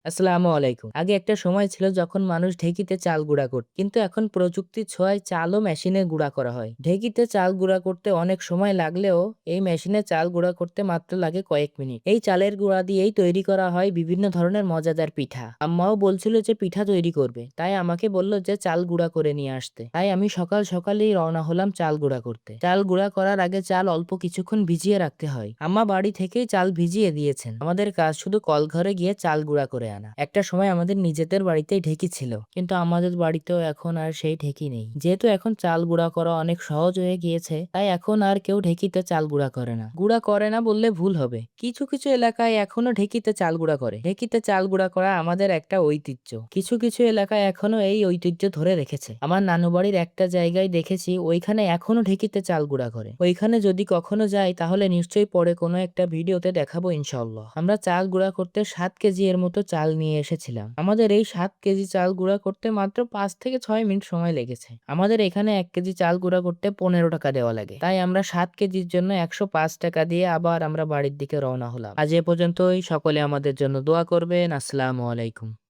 আসসালামু আলাইকুম। আগে একটা সময় ছিল যখন মানুষ ঢেঁকিতে চাল গুঁড়া করত। কিন্তু এখন প্রযুক্তির ছোঁয়ায় চালও মেশিনে গুঁড়া করা হয়। ঢেঁকিতে চাল গুঁড়া করতে অনেক সময় লাগলেও এই মেশিনে চাল গুঁড়া করতে মাত্র লাগে কয়েক মিনিট। এই চালের গুঁড়া দিয়েই তৈরি করা হয় বিভিন্ন ধরনের মজাদার পিঠা। আম্মাও বলছিল যে পিঠা তৈরি করবে। তাই আমাকে বলল যে চাল গুঁড়া করে নিয়ে আসতে। তাই আমি সকাল সকালেই রওনা হলাম চাল গুঁড়া করতে। চাল গুঁড়া করার আগে চাল অল্প কিছুক্ষণ ভিজিয়ে রাখতে হয়। আম্মা বাড়ি থেকেই চাল ভিজিয়ে দিয়েছেন। আমাদের কাজ শুধু কল ঘরে গিয়ে চাল গুঁড়া করে আনা। একটা সময় আমাদের নিজেদের বাড়িতেই ঢেঁকি ছিল, কিন্তু আমাদের বাড়িতেও এখন আর সেই ঢেঁকি নেই। যেহেতু এখন চাল গুঁড়া করা অনেক সহজ হয়ে গিয়েছে, তাই এখন আর কেউ ঢেঁকিতে চাল গুঁড়া করে না। গুঁড়া করে না বললে ভুল হবে, কিছু কিছু এলাকায় এখনো ঢেঁকিতে চাল গুঁড়া করে। ঢেঁকিতে চাল গুঁড়া করা আমাদের একটা ঐতিহ্য। কিছু কিছু এলাকায় এখনো এই ঐতিহ্য ধরে রেখেছে। আমার নানু বাড়ির একটা জায়গায় দেখেছি ওইখানে এখনো ঢেঁকিতে চাল গুঁড়া করে। ওইখানে যদি কখনো যাই তাহলে নিশ্চয়ই পরে কোনো একটা ভিডিওতে দেখাবো ইনশাআল্লাহ। আমরা চাল গুঁড়া করতে 7 কেজি এর মতো চাল নিয়ে এসেছিলাম। আমাদের এই 7 কেজি চাল গুঁড়া করতে মাত্র 5 থেকে 6 মিনিট সময় লেগেছে। আমাদের এখানে 1 কেজি চাল গুঁড়া করতে 15 টাকা দেওয়া লাগে। তাই আমরা 7 কেজির জন্য 105 টাকা দিয়ে আবার আমরা বাড়ির দিকে রওনা হলাম। আজ এ পর্যন্তই। সকলে আমাদের জন্য দোয়া করবেন। আসসালামু আলাইকুম।